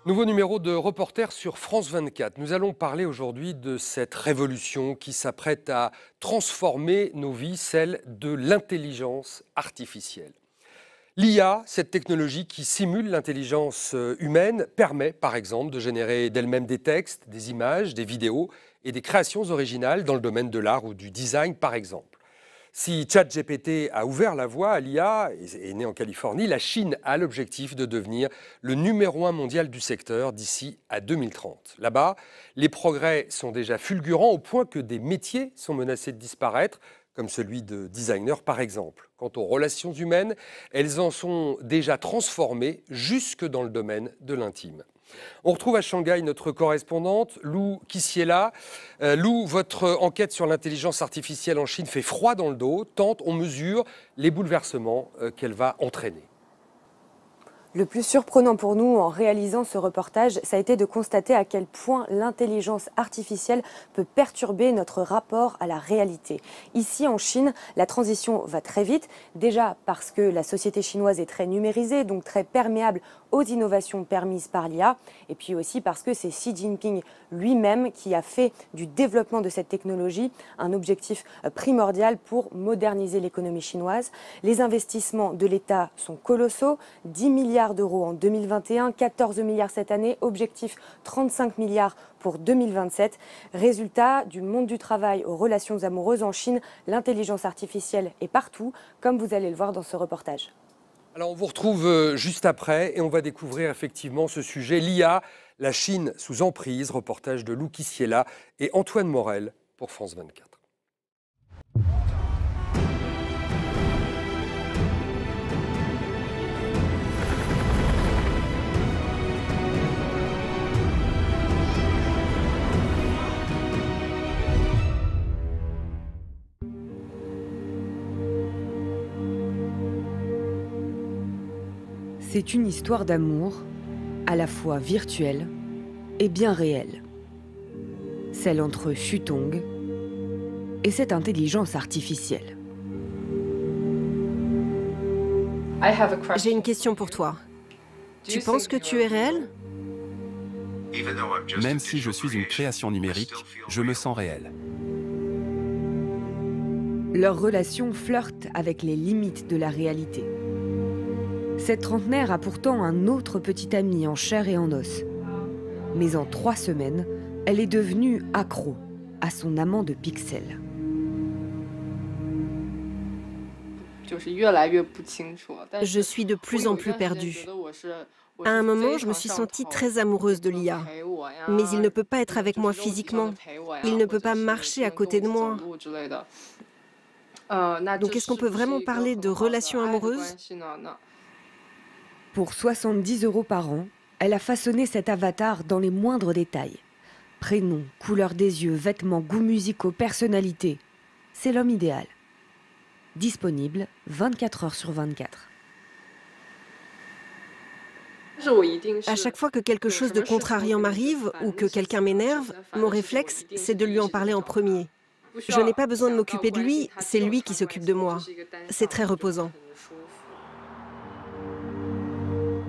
Nouveau numéro de Reporter sur France 24. Nous allons parler aujourd'hui de cette révolution qui s'apprête à transformer nos vies, celle de l'intelligence artificielle. L'IA, cette technologie qui simule l'intelligence humaine, permet par exemple de générer d'elle-même des textes, des images, des vidéos et des créations originales dans le domaine de l'art ou du design par exemple. Si ChatGPT a ouvert la voie à l'IA et est né en Californie, la Chine a l'objectif de devenir le numéro 1 mondial du secteur d'ici à 2030. Là-bas, les progrès sont déjà fulgurants au point que des métiers sont menacés de disparaître, comme celui de designer par exemple. Quant aux relations humaines, elles en sont déjà transformées jusque dans le domaine de l'intime. On retrouve à Shanghai notre correspondante, Lou Qissiela. Lou, votre enquête sur l'intelligence artificielle en Chine fait froid dans le dos, tant on mesure les bouleversements qu'elle va entraîner. Le plus surprenant pour nous en réalisant ce reportage, ça a été de constater à quel point l'intelligence artificielle peut perturber notre rapport à la réalité. Ici en Chine, la transition va très vite, déjà parce que la société chinoise est très numérisée, donc très perméable aux innovations permises par l'IA, et puis aussi parce que c'est Xi Jinping lui-même qui a fait du développement de cette technologie un objectif primordial pour moderniser l'économie chinoise. Les investissements de l'État sont colossaux, 10 milliards d'euros en 2021, 14 milliards cette année, objectif 35 milliards pour 2027. Résultat, du monde du travail aux relations amoureuses en Chine, l'intelligence artificielle est partout, comme vous allez le voir dans ce reportage. Alors on vous retrouve juste après et on va découvrir effectivement ce sujet, l'IA, la Chine sous emprise, reportage de Lou Qissiela et Antoine Morel pour France 24. C'est une histoire d'amour, à la fois virtuelle et bien réelle. Celle entre Shutong et cette intelligence artificielle. J'ai une question pour toi. Tu penses que tu es réel? Même si je suis une création numérique, je me sens réel. Leur relation flirte avec les limites de la réalité. Cette trentenaire a pourtant un autre petit ami en chair et en os. Mais en 3 semaines, elle est devenue accro à son amant de pixels. Je suis de plus en plus perdue. À un moment, je me suis sentie très amoureuse de l'IA. Mais il ne peut pas être avec moi physiquement. Il ne peut pas marcher à côté de moi. Donc est-ce qu'on peut vraiment parler de relation amoureuse? Pour 70 € par an, elle a façonné cet avatar dans les moindres détails. Prénom, couleur des yeux, vêtements, goûts musicaux, personnalité. C'est l'homme idéal. Disponible 24 heures sur 24. À chaque fois que quelque chose de contrariant m'arrive ou que quelqu'un m'énerve, mon réflexe, c'est de lui en parler en premier. Je n'ai pas besoin de m'occuper de lui, c'est lui qui s'occupe de moi. C'est très reposant.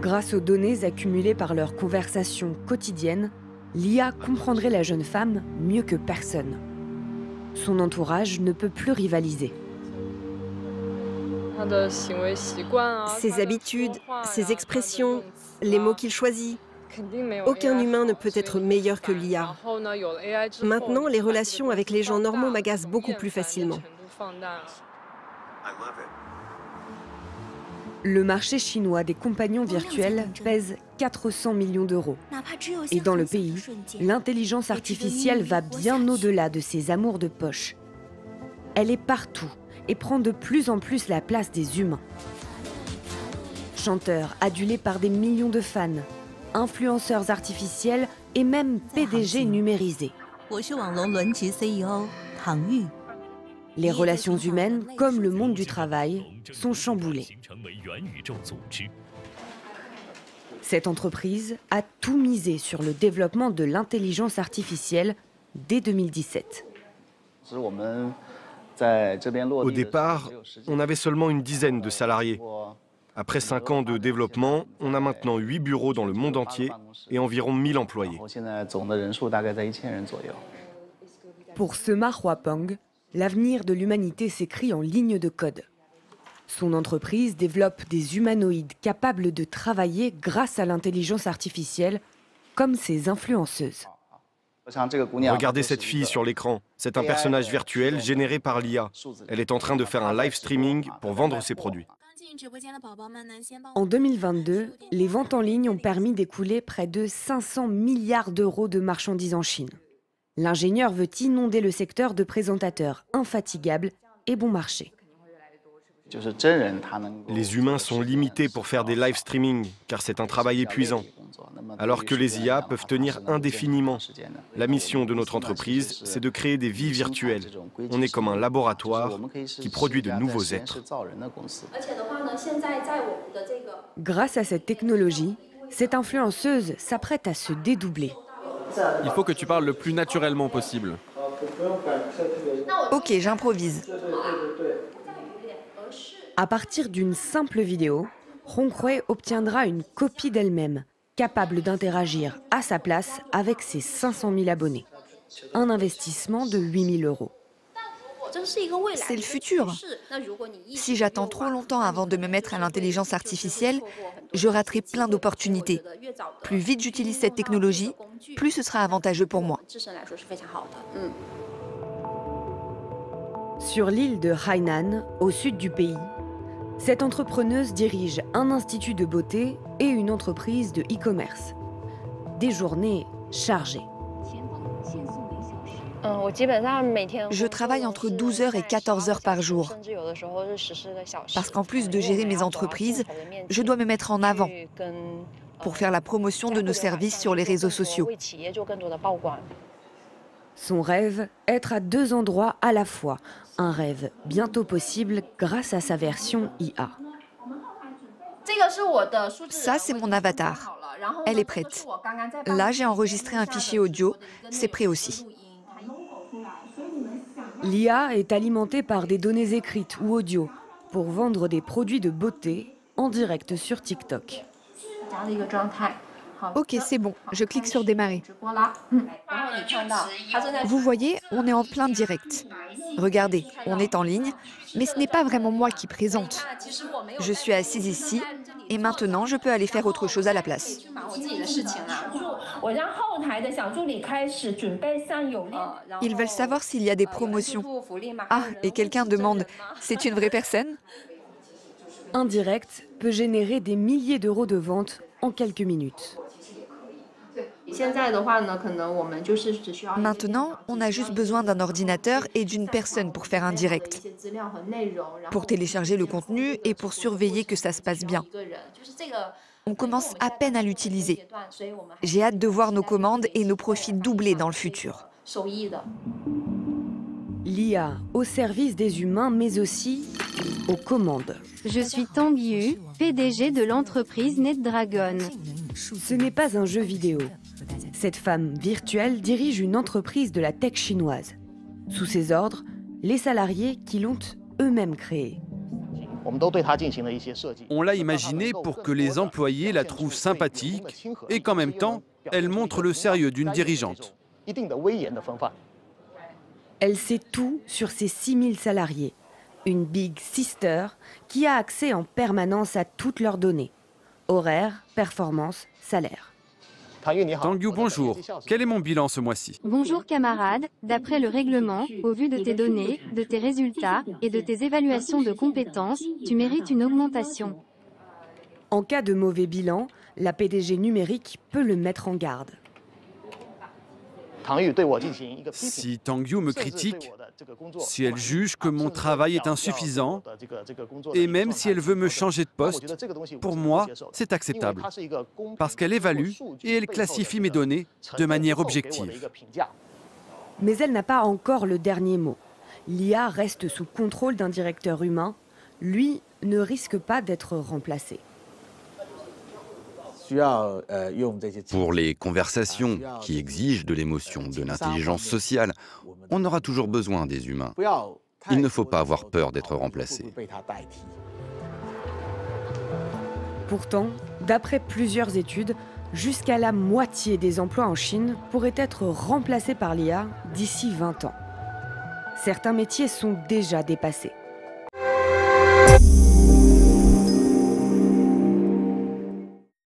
Grâce aux données accumulées par leurs conversations quotidiennes, l'IA comprendrait la jeune femme mieux que personne. Son entourage ne peut plus rivaliser. Ses habitudes, ses expressions, les mots qu'il choisit. Aucun humain ne peut être meilleur que l'IA. Maintenant, les relations avec les gens normaux m'agacent beaucoup plus facilement. Le marché chinois des compagnons virtuels pèse 400 millions d'euros. Et dans le pays, l'intelligence artificielle va bien au-delà de ses amours de poche. Elle est partout et prend de plus en plus la place des humains. Chanteurs adulés par des millions de fans, influenceurs artificiels et même PDG numérisés. Les relations humaines, comme le monde du travail, sont chamboulées. Cette entreprise a tout misé sur le développement de l'intelligence artificielle dès 2017. Au départ, on avait seulement une dizaine de salariés. Après 5 ans de développement, on a maintenant 8 bureaux dans le monde entier et environ 1000 employés. Pour Sema Huapeng, l'avenir de l'humanité s'écrit en ligne de code. Son entreprise développe des humanoïdes capables de travailler grâce à l'intelligence artificielle, comme ses influenceuses. Regardez cette fille sur l'écran. C'est un personnage virtuel généré par l'IA. Elle est en train de faire un live streaming pour vendre ses produits. En 2022, les ventes en ligne ont permis d'écouler près de 500 milliards d'euros de marchandises en Chine. L'ingénieur veut inonder le secteur de présentateurs infatigables et bon marché. Les humains sont limités pour faire des live streaming, car c'est un travail épuisant, alors que les IA peuvent tenir indéfiniment. La mission de notre entreprise, c'est de créer des vies virtuelles. On est comme un laboratoire qui produit de nouveaux êtres. Grâce à cette technologie, cette influenceuse s'apprête à se dédoubler. Il faut que tu parles le plus naturellement possible. Ok, j'improvise. À partir d'une simple vidéo, Honghui obtiendra une copie d'elle-même, capable d'interagir à sa place avec ses 500 000 abonnés. Un investissement de 8 000 €. C'est le futur. Si j'attends trop longtemps avant de me mettre à l'intelligence artificielle, je raterai plein d'opportunités. Plus vite j'utilise cette technologie, plus ce sera avantageux pour moi. Sur l'île de Hainan, au sud du pays, cette entrepreneuse dirige un institut de beauté et une entreprise de e-commerce. Des journées chargées. Je travaille entre 12 heures et 14 heures par jour. Parce qu'en plus de gérer mes entreprises, je dois me mettre en avant pour faire la promotion de nos services sur les réseaux sociaux. Son rêve, être à 2 endroits à la fois. Un rêve bientôt possible grâce à sa version IA. Ça, c'est mon avatar. Elle est prête. Là, j'ai enregistré un fichier audio. C'est prêt aussi. L'IA est alimentée par des données écrites ou audio pour vendre des produits de beauté en direct sur TikTok. Ok, c'est bon. Je clique sur démarrer. Vous voyez, on est en plein direct. Regardez, on est en ligne, mais ce n'est pas vraiment moi qui présente. Je suis assise ici et maintenant je peux aller faire autre chose à la place. Ils veulent savoir s'il y a des promotions. Ah, et quelqu'un demande, c'est une vraie personne ? Un direct peut générer des milliers d'euros de ventes en quelques minutes. Maintenant, on a juste besoin d'un ordinateur et d'une personne pour faire un direct, pour télécharger le contenu et pour surveiller que ça se passe bien. On commence à peine à l'utiliser. J'ai hâte de voir nos commandes et nos profits doubler dans le futur. L'IA au service des humains, mais aussi aux commandes. Je suis Tang Yu, PDG de l'entreprise NetDragon. Ce n'est pas un jeu vidéo. Cette femme virtuelle dirige une entreprise de la tech chinoise. Sous ses ordres, les salariés qui l'ont eux-mêmes créée. On l'a imaginée pour que les employés la trouvent sympathique et qu'en même temps, elle montre le sérieux d'une dirigeante. Elle sait tout sur ses 6000 salariés. Une Big Sister qui a accès en permanence à toutes leurs données. Horaires, performances, salaires. Tang Yu, bonjour. Quel est mon bilan ce mois-ci? Bonjour camarade, d'après le règlement, au vu de tes données, de tes résultats et de tes évaluations de compétences, tu mérites une augmentation. En cas de mauvais bilan, la PDG numérique peut le mettre en garde. Si Tang Yu me critique, si elle juge que mon travail est insuffisant, et même si elle veut me changer de poste, pour moi, c'est acceptable. Parce qu'elle évalue et elle classifie mes données de manière objective. Mais elle n'a pas encore le dernier mot. L'IA reste sous contrôle d'un directeur humain. Lui ne risque pas d'être remplacé. Pour les conversations qui exigent de l'émotion, de l'intelligence sociale, on aura toujours besoin des humains. Il ne faut pas avoir peur d'être remplacé. Pourtant, d'après plusieurs études, jusqu'à la moitié des emplois en Chine pourraient être remplacés par l'IA d'ici 20 ans. Certains métiers sont déjà dépassés.